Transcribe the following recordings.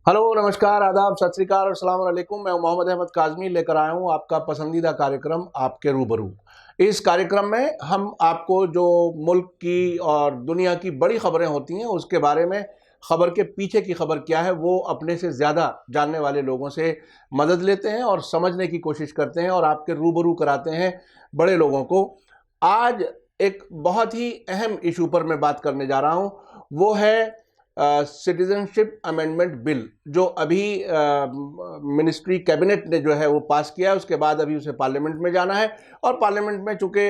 Hello, नमस्कार, आदाब, सत श्री अकाल और अस्सलाम वालेकुम। मैं मोहम्मद अहमद काज़मी लेकर आया हूँ आपका पसंदीदा कार्यक्रम आपके रूबरू। इस कार्यक्रम में हम आपको जो मुल्क की और दुनिया की बड़ी खबरें होती हैं उसके बारे में, खबर के पीछे की खबर क्या है वो अपने से ज़्यादा जानने वाले लोगों से मदद लेते हैं और समझने की कोशिश करते हैं और आपके रूबरू कराते हैं बड़े लोगों को। आज एक बहुत ही अहम इशू पर मैं बात करने जा रहा हूँ, वो है सिटीजनशिप अमेंडमेंट बिल, जो अभी मिनिस्ट्री कैबिनेट ने जो है वो पास किया है। उसके बाद अभी उसे पार्लियामेंट में जाना है और पार्लियामेंट में चूंकि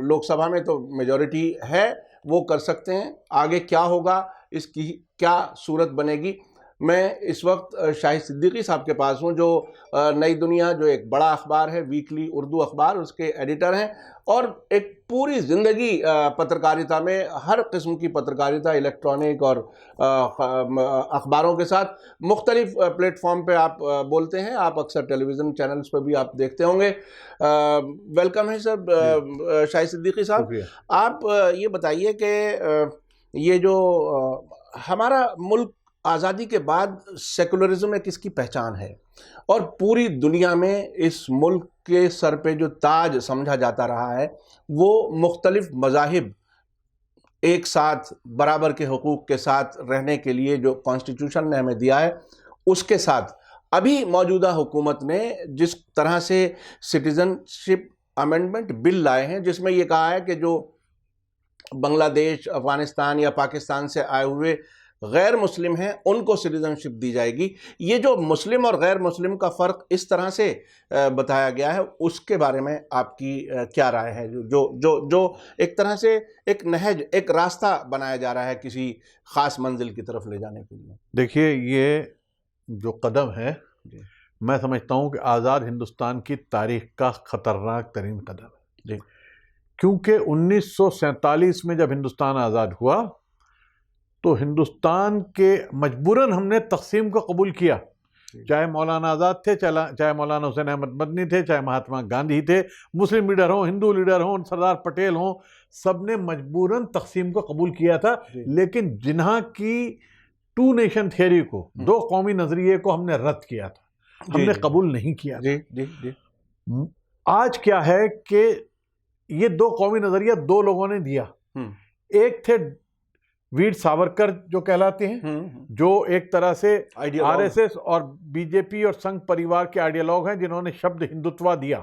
लोकसभा में तो मेजॉरिटी है, वो कर सकते हैं। आगे क्या होगा, इसकी क्या सूरत बनेगी। मैं इस वक्त शाहिद सिद्दीकी साहब के पास हूँ, जो नई दुनिया, जो एक बड़ा अखबार है, वीकली उर्दू अखबार, उसके एडिटर हैं और एक पूरी ज़िंदगी पत्रकारिता में, हर किस्म की पत्रकारिता, इलेक्ट्रॉनिक और अखबारों के साथ मुख्तलिफ प्लेटफॉर्म पे आप बोलते हैं। आप अक्सर टेलीविज़न चैनल्स पर भी आप देखते होंगे। वेलकम है सर शाहिद सिद्दीकी साहब। आप ये बताइए कि ये जो हमारा मुल्क आज़ादी के बाद सेकुलरिज्म एक इसकी पहचान है और पूरी दुनिया में इस मुल्क के सर पे जो ताज समझा जाता रहा है वो मुख्तलिफ मज़ाहिब एक साथ बराबर के हुकूक के साथ रहने के लिए जो कॉन्स्टिट्यूशन ने हमें दिया है, उसके साथ अभी मौजूदा हुकूमत ने जिस तरह से सिटीजनशिप अमेंडमेंट बिल लाए हैं, जिसमें ये कहा है कि जो बांग्लादेश, अफगानिस्तान या पाकिस्तान से आए हुए गैर मुस्लिम हैं उनको सिटीजनशिप दी जाएगी। ये जो मुस्लिम और गैर मुस्लिम का फ़र्क इस तरह से बताया गया है, उसके बारे में आपकी क्या राय है? जो जो जो एक तरह से एक नहज, एक रास्ता बनाया जा रहा है किसी ख़ास मंजिल की तरफ ले जाने के लिए। देखिए, ये जो कदम है, मैं समझता हूँ कि आज़ाद हिंदुस्तान की तारीख का ख़तरनाक तरीन कदम है। क्योंकि 1947 में जब हिंदुस्तान आज़ाद हुआ तो हिंदुस्तान के मजबूरन हमने तक़सीम को कबूल किया। चाहे मौलाना आज़ाद थे, चाहे मौलाना हुसैन अहमद मदनी थे, चाहे महात्मा गांधी थे, मुस्लिम लीडर हों, हिंदू लीडर हों, सरदार पटेल हों, सब ने मजबूरन तक़सीम को कबूल किया था। लेकिन जिन्हा की टू नेशन थियरी को, दो कौमी नज़रिए को हमने रद्द किया था, हमने कबूल नहीं किया था। आज क्या है कि ये दो कौमी नज़रिया दो लोगों ने दिया। एक थे वीर सावरकर जो कहलाते हैं, जो एक तरह से आरएसएस और बीजेपी और संघ परिवार के आइडियोलॉग हैं, जिन्होंने शब्द हिंदुत्व दिया।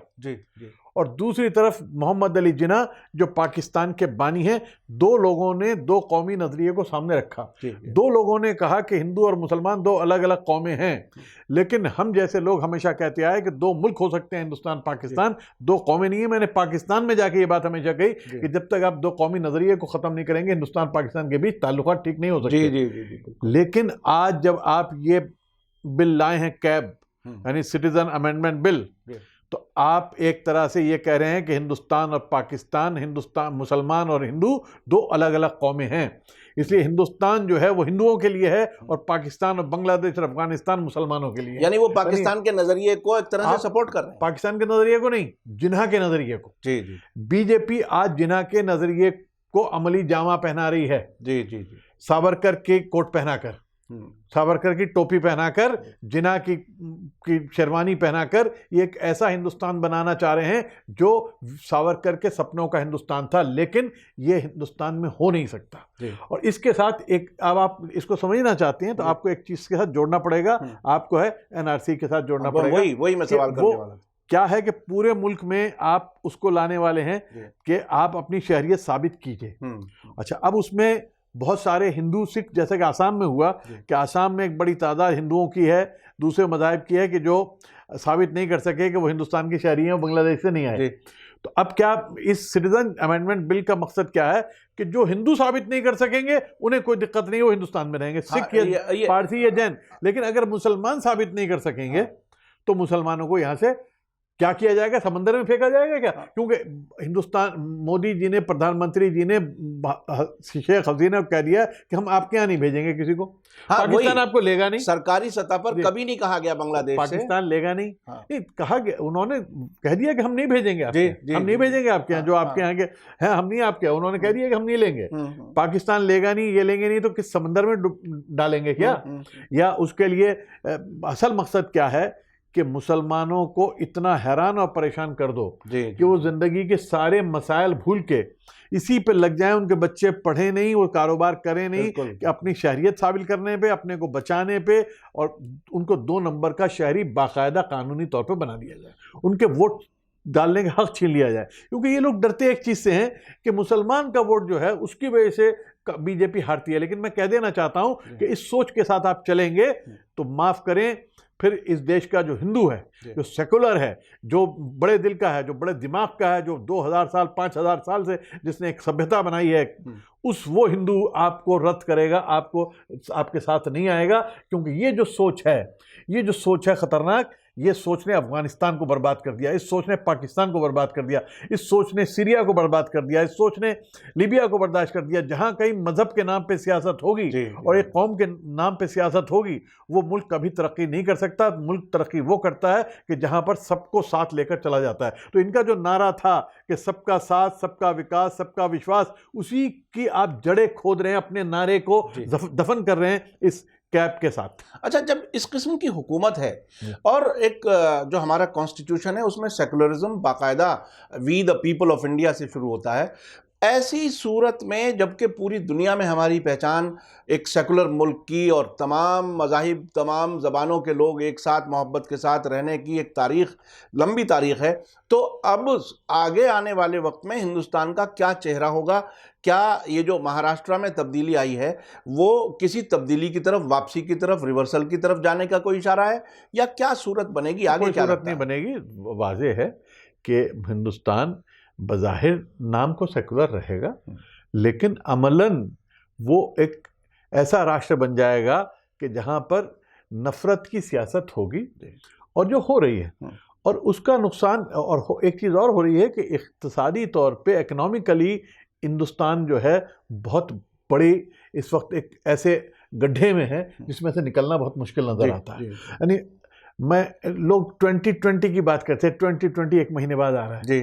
और दूसरी तरफ मोहम्मद अली जिन्ना जो पाकिस्तान के बानी हैं। दो लोगों ने दो कौमी नजरिए को सामने रखा। दो लोगों ने कहा कि हिंदू और मुसलमान दो अलग अलग कौमें हैं, लेकिन हम जैसे लोग हमेशा कहते आए कि दो मुल्क हो सकते हैं, हिंदुस्तान पाकिस्तान, दो कौमें नहीं है। मैंने पाकिस्तान में जाके ये बात हमेशा कही कि जब तक आप दो कौमी नजरिए को खत्म नहीं करेंगे, हिंदुस्तान पाकिस्तान के बीच ताल्लुकात ठीक नहीं हो सकते। लेकिन आज जब आप ये बिल लाए हैं, कैब यानी सिटीजन अमेंडमेंट बिल, तो आप एक तरह से ये कह रहे हैं कि हिंदुस्तान और पाकिस्तान, हिंदुस्तान मुसलमान और हिंदू दो अलग अलग कौमें हैं। इसलिए हिंदुस्तान जो है वो हिंदुओं के लिए है और पाकिस्तान और बांग्लादेश और अफगानिस्तान मुसलमानों के लिए। यानी वो पाकिस्तान के नजरिए को एक तरह से सपोर्ट कर रहे हैं। पाकिस्तान के नजरिए को नहीं, जिन्हा के नजरिए को। बीजेपी आज जिन्हा के नजरिए को अमली जामा पहना रही है। सावरकर के कोट पहनाकर, सावरकर की टोपी पहनाकर, जिन्ना की शेरवानी पहनाकर, ये एक ऐसा हिंदुस्तान बनाना चाह रहे हैं जो सावरकर के सपनों का हिंदुस्तान था, लेकिन ये हिंदुस्तान में हो नहीं सकता। और इसके साथ एक, अब आप इसको समझना चाहते हैं तो आपको एक चीज के साथ जोड़ना पड़ेगा, आपको है एनआरसी के साथ जोड़ना पड़ेगा। वही मैं सवाल करने वाला। क्या है कि पूरे मुल्क में आप उसको लाने वाले हैं कि आप अपनी शहरियत साबित कीजिए। अच्छा, अब उसमें बहुत सारे हिंदू सिख, जैसे कि आसाम में हुआ कि आसाम में एक बड़ी तादाद हिंदुओं की है, दूसरे मज़ाहिब की है, कि जो साबित नहीं कर सके कि वो हिंदुस्तान के शहरी हैं, बांग्लादेश से नहीं आए। तो अब क्या इस सिटीजन अमेंडमेंट बिल का मकसद क्या है कि जो हिंदू साबित नहीं कर सकेंगे उन्हें कोई दिक्कत नहीं, वो हिंदुस्तान में रहेंगे, सिख या पारसी या जैन। लेकिन अगर मुसलमान साबित नहीं कर सकेंगे तो मुसलमानों को यहाँ से क्या किया जाएगा? समंदर में फेंका जाएगा क्या? क्योंकि हिंदुस्तान, मोदी जी ने, प्रधानमंत्री जी ने शेख हसीना को कह दिया कि हम आपके यहाँ नहीं भेजेंगे किसी को। हाँ, पाकिस्तान आपको लेगा नहीं। सरकारी सतह पर कभी नहीं कहा गया बांग्लादेश पाकिस्तान लेगा नहीं। हाँ। नहीं कहा गया, उन्होंने कह दिया कि हम नहीं भेजेंगे आपके, हम नहीं भेजेंगे आपके यहाँ, जो आपके यहाँ के हैं हम नहीं आपके, उन्होंने कह दिया कि हम नहीं लेंगे। पाकिस्तान लेगा नहीं, ये लेंगे नहीं तो किस समंदर में डालेंगे क्या? या उसके लिए असल मकसद क्या है कि मुसलमानों को इतना हैरान और परेशान कर दो कि वो जिंदगी के सारे मसाइल भूल के इसी पे लग जाएं, उनके बच्चे पढ़े नहीं, वो कारोबार करें नहीं, कि अपनी शहरियत साबिल करने पे, अपने को बचाने पे, और उनको 2 नंबर का शहरी बाकायदा कानूनी तौर पे बना दिया जाए, उनके वोट डालने का हक छीन लिया जाए। क्योंकि ये लोग डरते एक चीज से हैं कि मुसलमान का वोट जो है उसकी वजह से बीजेपी हारती है। लेकिन मैं कह देना चाहता हूं कि इस सोच के साथ आप चलेंगे तो माफ करें, फिर इस देश का जो हिंदू है, जो सेकुलर है, जो बड़े दिल का है, जो बड़े दिमाग का है, जो 2000 साल 5000 साल से जिसने एक सभ्यता बनाई है, वो हिंदू आपको रद्द करेगा, आपको आपके साथ नहीं आएगा। क्योंकि ये जो सोच है खतरनाक, ये सोच ने अफगानिस्तान को बर्बाद कर दिया, इस सोच ने पाकिस्तान को बर्बाद कर दिया, इस सोच ने सीरिया को बर्बाद कर दिया, इस सोच ने लीबिया को बर्दाश्त कर दिया। जहां कहीं मजहब के नाम पे सियासत होगी और एक कौम के नाम पे सियासत होगी, वो मुल्क कभी तरक्की नहीं कर सकता। मुल्क तरक्की वो करता है कि जहां पर सबको साथ लेकर चला जाता है। तो इनका जो नारा था कि सबका साथ, सबका विकास, सबका विश्वास, उसी की आप जड़ें खोद रहे हैं, अपने नारे को दफन कर रहे हैं इस कैप के साथ। अच्छा, जब इस किस्म की हुकूमत है और एक जो हमारा कॉन्स्टिट्यूशन है उसमें सेकुलरिज्म बाकायदा we the people of India से शुरू होता है, ऐसी सूरत में जबकि पूरी दुनिया में हमारी पहचान एक सेकुलर मुल्क की और तमाम मज़ाहिब, तमाम ज़बानों के लोग एक साथ मोहब्बत के साथ रहने की एक तारीख़, लंबी तारीख़ है, तो अब आगे आने वाले वक्त में हिंदुस्तान का क्या चेहरा होगा? क्या ये जो महाराष्ट्र में तब्दीली आई है वो किसी तब्दीली की तरफ, वापसी की तरफ, रिवर्सल की तरफ जाने का कोई इशारा है, या क्या सूरत बनेगी आगे? कोई सूरत नहीं बनेगी। वाज़ेह है कि हिंदुस्तान बज़ाहिर नाम को सेकुलर रहेगा, लेकिन अमलन वो एक ऐसा राष्ट्र बन जाएगा कि जहां पर नफरत की सियासत होगी, और जो हो रही है, और उसका नुकसान। और एक चीज़ और हो रही है कि इक़्तिसादी तौर पे, इकोनॉमिकली हिंदुस्तान जो है बहुत बड़ी इस वक्त एक ऐसे गड्ढे में है जिसमें से निकलना बहुत मुश्किल नज़र आता है। यानी लोग 2020 की बात करते हैं, 2020 एक महीने बाद आ रहा है।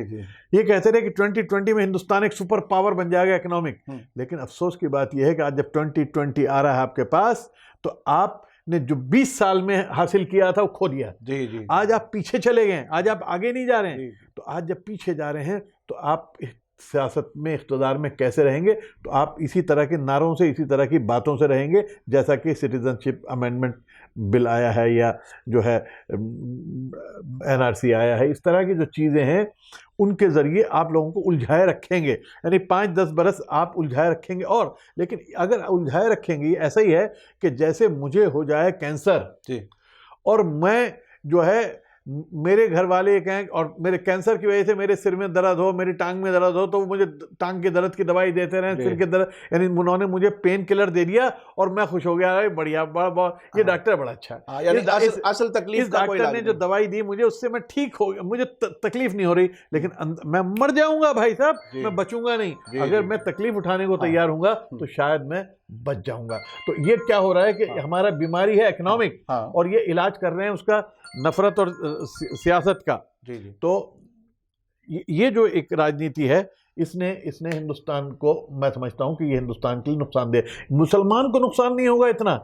ये कहते रहे कि 2020 में हिंदुस्तान एक सुपर पावर बन जाएगा इकोनॉमिक, लेकिन अफसोस की बात यह है कि आज जब 2020 आ रहा है आपके पास, तो आपने जो 20 साल में हासिल किया था वो खो दिया। आज आप पीछे चले गए, आज आप आगे नहीं जा रहे हैं। तो आज जब पीछे जा रहे हैं तो आप सियासत में, इख्तिदार में कैसे रहेंगे? तो आप इसी तरह के नारों से, इसी तरह की बातों से रहेंगे, जैसा कि सिटीजनशिप अमेंडमेंट बिल आया है, या जो है NRC आया है। इस तरह की जो चीज़ें हैं उनके ज़रिए आप लोगों को उलझाए रखेंगे, यानी 5-10 बरस आप उलझाए रखेंगे। और लेकिन अगर उलझाए रखेंगे, ऐसा ही है कि जैसे मुझे हो जाए कैंसर और मैं जो है, मेरे घर वाले कहें और मेरे कैंसर की वजह से मेरे सिर में दर्द हो, मेरी टांग में दर्द हो, तो वो मुझे टांग के दर्द की दवाई देते रहे, सिर के दर्द, यानी उन्होंने मुझे पेन किलर दे दिया और मैं खुश हो गया, अरे बढ़िया, ये डॉक्टर बड़ा अच्छा है। असल तकलीफ इस डॉक्टर ने जो दवाई दी मुझे, उससे मैं ठीक हो गया, मुझे तकलीफ नहीं हो रही, लेकिन मैं मर जाऊंगा भाई साहब, मैं बचूंगा नहीं। अगर मैं तकलीफ उठाने को तैयार हूंगा तो शायद मैं बच जाऊंगा। तो ये क्या हो रहा है कि हमारा बीमारी है इकोनॉमिक, और ये इलाज कर रहे हैं उसका नफरत और सियासत का। तो ये जो एक राजनीति है, इसने हिंदुस्तान को, मैं समझता हूं कि ये हिंदुस्तान के लिए नुकसानदेह। मुसलमान को नुकसान नहीं होगा इतना,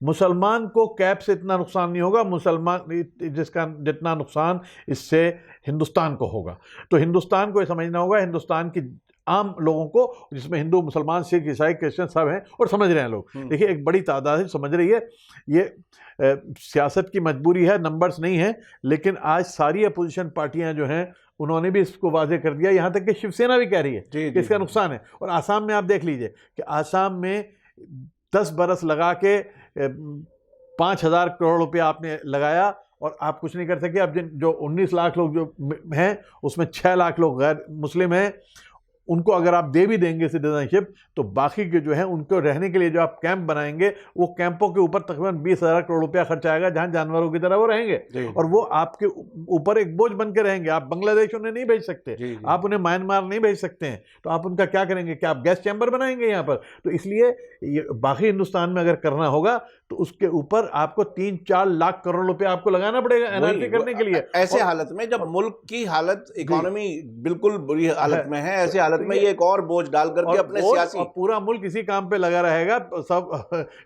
मुसलमान को कैप से इतना नुकसान नहीं होगा, मुसलमान जिसका जितना नुकसान इससे हिंदुस्तान को होगा। तो हिंदुस्तान को ये समझना होगा, हिंदुस्तान की आम लोगों को, जिसमें हिंदू, मुसलमान, सिख, ईसाई, क्रिश्चियन सब हैं, और समझ रहे हैं लोग। देखिए, एक बड़ी तादाद है समझ रही है। ये सियासत की मजबूरी है, नंबर्स नहीं है, लेकिन आज सारी अपोजिशन पार्टियां जो हैं उन्होंने भी इसको वाजे कर दिया, यहाँ तक कि शिवसेना भी कह रही है कि इसका नुकसान है। और आसाम में आप देख लीजिए कि आसाम में 10 बरस लगा के 5,000 करोड़ रुपया आपने लगाया और आप कुछ नहीं कर सके। अब जो 19 लाख लोग जो हैं उसमें 6 लाख लोग गैर मुस्लिम हैं, उनको अगर आप दे भी देंगे सिटीजनशिप, तो बाकी के जो है उनको रहने के लिए जो आप कैंप बनाएंगे, वो कैंपों के ऊपर तकरीबन 20,000 करोड़ रुपया खर्च आएगा, जहां जानवरों की तरह वो रहेंगे और वो आपके ऊपर एक बोझ बन के रहेंगे। आप बांग्लादेश उन्हें नहीं भेज सकते, आप उन्हें म्यांमार नहीं भेज सकते हैं, तो आप उनका क्या करेंगे? क्या आप गैस चैम्बर बनाएंगे यहाँ पर? तो इसलिए बाकी हिंदुस्तान में अगर करना होगा तो उसके ऊपर आपको 3-4 लाख करोड़ रुपया आपको लगाना पड़ेगा एनआरसी करने के लिए। ऐसे हालत में जब मुल्क की हालत, इकोनॉमी बिल्कुल बुरी हालत में है, ऐसे हालत में ये एक और बोझ डाल करके अपने सियासी, और पूरा मुल्क इसी काम पे लगा रहेगा। सब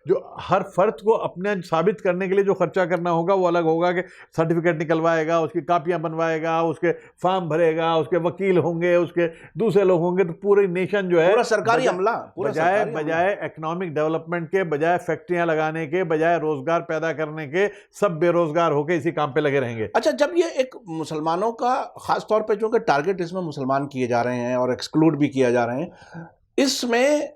जो हर फर्द को अपने साबित करने के लिए जो खर्चा करना होगा वो अलग होगा, कि सर्टिफिकेट निकलवाएगा, उसकी कापियां बनवाएगा, उसके फॉर्म भरेगा, उसके वकील होंगे, उसके दूसरे लोग होंगे, तो पूरी नेशन जो है पूरा सरकारी अमला, बजाय इकोनॉमिक डेवलपमेंट के, बजाय फैक्ट्रियां लगाने के, बजाय रोजगार पैदा करने के, सब बेरोजगार होकर इसी काम पे लगे रहेंगे। अच्छा, जब ये एक मुसलमानों का खास तौर पे, जो कि टारगेट इसमें मुसलमान किए जा रहे हैं और एक्सक्लूड भी किया जा रहे हैं, इसमें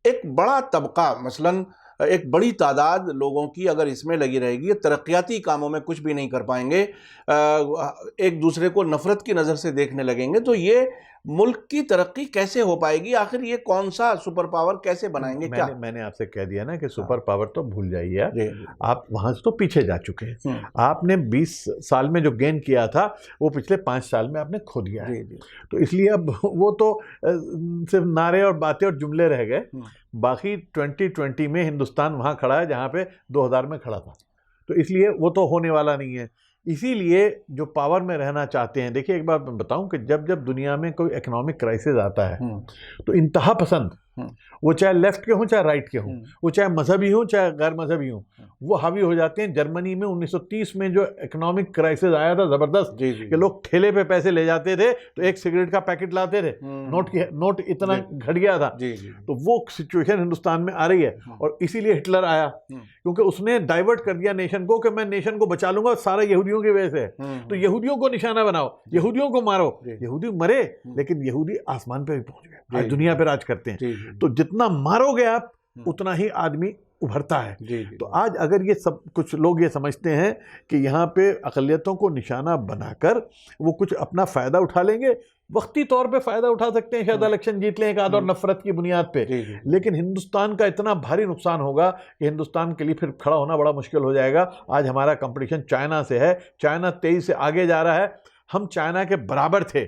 एक बड़ा तबका, मसलन एक बड़ी तादाद लोगों की अगर इसमें लगी रहेगी, ये तरक्याती कामों में कुछ भी नहीं कर पाएंगे, एक दूसरे को नफरत की नज़र से देखने लगेंगे, तो ये मुल्क की तरक्की कैसे हो पाएगी? आखिर ये कौन सा सुपर पावर कैसे बनाएंगे? क्या मैंने आपसे कह दिया ना कि सुपर पावर तो भूल जाइए, आप वहां से तो पीछे जा चुके हैं। आपने 20 साल में जो गेन किया था वो पिछले 5 साल में आपने खो दिया है। तो इसलिए अब वो तो सिर्फ नारे और बातें और जुमले रह गए। बाकी 2020 में हिंदुस्तान वहां खड़ा है जहां पे 2000 में खड़ा था, तो इसलिए वो तो होने वाला नहीं है। इसीलिए जो पावर में रहना चाहते हैं, देखिए एक बात मैं बताऊं कि जब जब दुनिया में कोई इकोनॉमिक क्राइसिस आता है तो इंतहा पसंद, वो चाहे लेफ्ट के हों चाहे राइट के हों, वो चाहे मजहबी हों चाहे गैर मजहबी हों, वो हावी हो जाते हैं। जर्मनी में 1930 में जो इकोनॉमिक क्राइसिस आया था जबरदस्त, कि लोग ठेले पे पैसे ले जाते थे तो एक सिगरेट का पैकेट लाते थे, नोट इतना घट गया था। तो वो सिचुएशन हिंदुस्तान में आ रही है, और इसीलिए हिटलर आया, क्योंकि उसने डाइवर्ट कर दिया नेशन को, कि मैं नेशन को बचा लूंगा सारा यहूदियों की वजह से। तो यहूदियों को निशाना बनाओ, यहूदियों को मारो। यहूदी मरे, लेकिन यहूदी आसमान पे भी पहुंच गए, आज दुनिया पे राज करते हैं। तो जितना मारोगे आप, उतना ही आदमी उभरता है। तो आज अगर ये सब कुछ लोग ये समझते हैं कि यहाँ पे अक़लियतों को निशाना बनाकर वो कुछ अपना फ़ायदा उठा लेंगे, वक्ती तौर पे फ़ायदा उठा सकते हैं, शायद इलेक्शन जीत लें एक आध और नफरत की बुनियाद पे, लेकिन हिंदुस्तान का इतना भारी नुकसान होगा कि हिंदुस्तान के लिए फिर खड़ा होना बड़ा मुश्किल हो जाएगा। आज हमारा कंपटीशन चाइना से है, चाइना तेज़ी से आगे जा रहा है, हम चाइना के बराबर थे।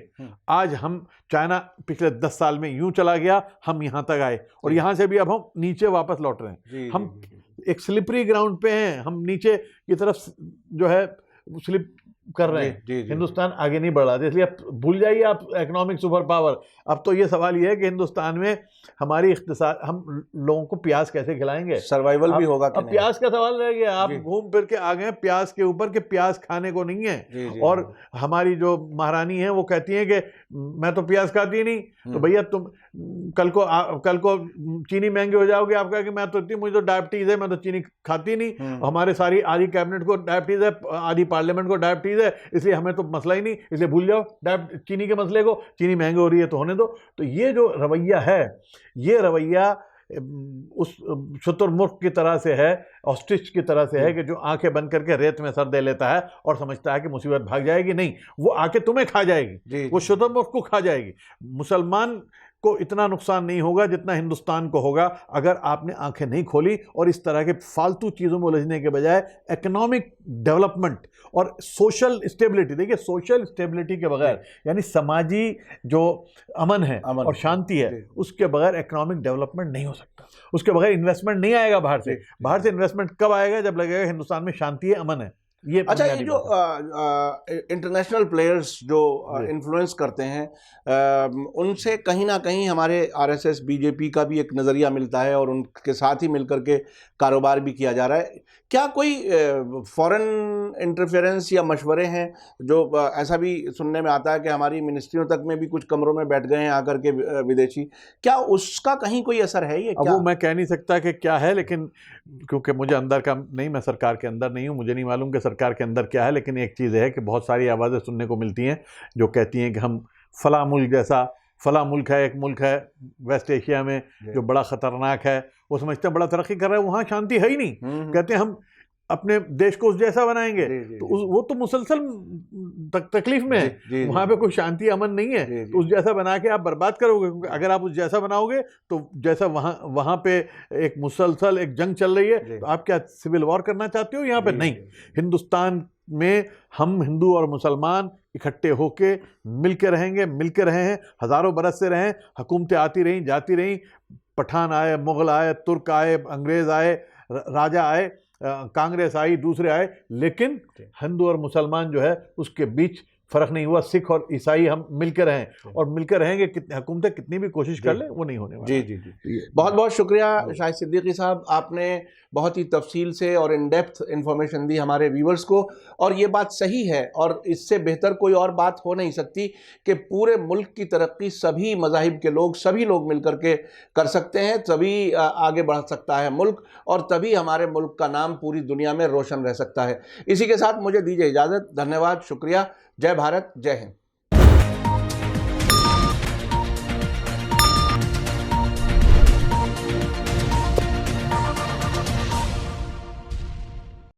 आज हम चाइना पिछले 10 साल में यूं चला गया, हम यहां तक आए, और यहां से भी अब हम नीचे वापस लौट रहे हैं। हम एक स्लिपरी ग्राउंड पे हैं, हम नीचे की तरफ जो है स्लिप कर रहे हैं। हिंदुस्तान आगे नहीं बढ़ रहा, इसलिए आप भूल जाइए आप इकोनॉमिक सुपर पावर। अब तो ये सवाल ये है कि हिंदुस्तान में हमारी इख्तिसाद, हम लोगों को प्याज कैसे खिलाएंगे, सर्वाइवल भी होगा कि अब प्याज का सवाल रह गया। आप घूम फिर के आ गए प्याज के ऊपर, कि प्याज खाने को नहीं है। और हमारी जो महारानी है वो कहती है कि मैं तो प्याज खाती नहीं, तो भैया तुम कल को चीनी महंगी हो जाओगे, आप कहा कि मैं तो मुझे तो डायबिटीज है, मैं तो चीनी खाती नहीं। हमारे सारी आधी कैबिनेट को डायबिटीज है, आधी पार्लियामेंट को डायबिटीज है, इसलिए हमें तो मसला ही नहीं, इसलिए भूल जाओ चीनी के मसले को, चीनी महंगी हो रही है तो होने दो। तो ये जो रवैया है, ये रवैया उस शुतुरमुर्ग की तरह से है, ऑस्ट्रिच की तरह से है, कि जो आंखें बंद करके रेत में सर दे लेता है और समझता है कि मुसीबत भाग जाएगी। नहीं, वो आके तुम्हें खा जाएगी, वो शुतुरमुर्ग को खा जाएगी। मुसलमान को इतना नुकसान नहीं होगा जितना हिंदुस्तान को होगा अगर आपने आंखें नहीं खोली और इस तरह के फालतू चीज़ों में उलझने के बजाय इकोनॉमिक डेवलपमेंट और सोशल स्टेबिलिटी, देखिए सोशल स्टेबिलिटी के बगैर, यानी समाजी जो अमन है और शांति है, उसके बगैर इकोनॉमिक डेवलपमेंट नहीं हो सकता। उसके बगैर इन्वेस्टमेंट नहीं आएगा बाहर से। बाहर से इन्वेस्टमेंट कब आएगा? जब लगेगा हिंदुस्तान में शांति है, अमन है। ये अच्छा, ये जो इंटरनेशनल प्लेयर्स जो इन्फ्लुएंस करते हैं, उनसे कहीं ना कहीं हमारे आरएसएस बीजेपी का भी एक नज़रिया मिलता है और उनके साथ ही मिलकर के कारोबार भी किया जा रहा है। क्या कोई फॉरेन इंटरफेरेंस या मशवरे हैं? जो ऐसा भी सुनने में आता है कि हमारी मिनिस्ट्रियों तक में भी कुछ कमरों में बैठ गए हैं आकर के विदेशी, क्या उसका कहीं कोई असर है? ये क्या? वो मैं कह नहीं सकता कि क्या है, लेकिन क्योंकि मुझे अंदर का नहीं, मैं सरकार के अंदर नहीं हूँ, मुझे नहीं मालूम कि सरकार के अंदर क्या है। लेकिन एक चीज़ है कि बहुत सारी आवाज़ें सुनने को मिलती हैं जो कहती हैं कि हम फला मुल्क जैसा, फला मुल्क है, एक मुल्क है वेस्ट एशिया में जो बड़ा ख़तरनाक है, वो समझते हैं बड़ा तरक्की कर रहा है, वहाँ शांति है ही नहीं। कहते हैं हम अपने देश को उस जैसा बनाएंगे, तो वो तो मुसलसल तकलीफ में है, वहां पे कोई शांति अमन नहीं है, तो उस जैसा बना के आप बर्बाद करोगे। क्योंकि अगर आप उस जैसा बनाओगे तो जैसा वहां पे एक मुसलसल एक जंग चल रही है, तो आप क्या सिविल वॉर करना चाहते हो? यहाँ पे नहीं। हिंदुस्तान में हम हिंदू और मुसलमान इकट्ठे होके मिलकर रहेंगे, मिलकर रहे हैं, हजारों बरस से रहे हैं। हुकूमतें आती रहीं जाती रहीं, पठान आए, मुगल आए, तुर्क आए, अंग्रेज आए, राजा आए, कांग्रेस आई, दूसरे आए, लेकिन हिंदू और मुसलमान जो है उसके बीच फर्क नहीं हुआ। सिख और ईसाई हम मिलकर हैं और मिलकर रहेंगे। कितनी हुकूमतें कितनी भी कोशिश कर ले वो नहीं होने वाला। जी। बहुत बहुत शुक्रिया शाहिद सिद्दीकी साहब, आपने बहुत ही तफसील से और इन डेप्थ इंफॉर्मेशन दी हमारे व्यूवर्स को। और ये बात सही है, और इससे बेहतर कोई और बात हो नहीं सकती कि पूरे मुल्क की तरक्की सभी मज़ाहिब के लोग, सभी लोग मिलकर के कर सकते हैं, तभी आगे बढ़ सकता है मुल्क, और तभी हमारे मुल्क का नाम पूरी दुनिया में रोशन रह सकता है। इसी के साथ मुझे दीजिए इजाज़त। धन्यवाद, शुक्रिया। जय भारत, जय हिंद।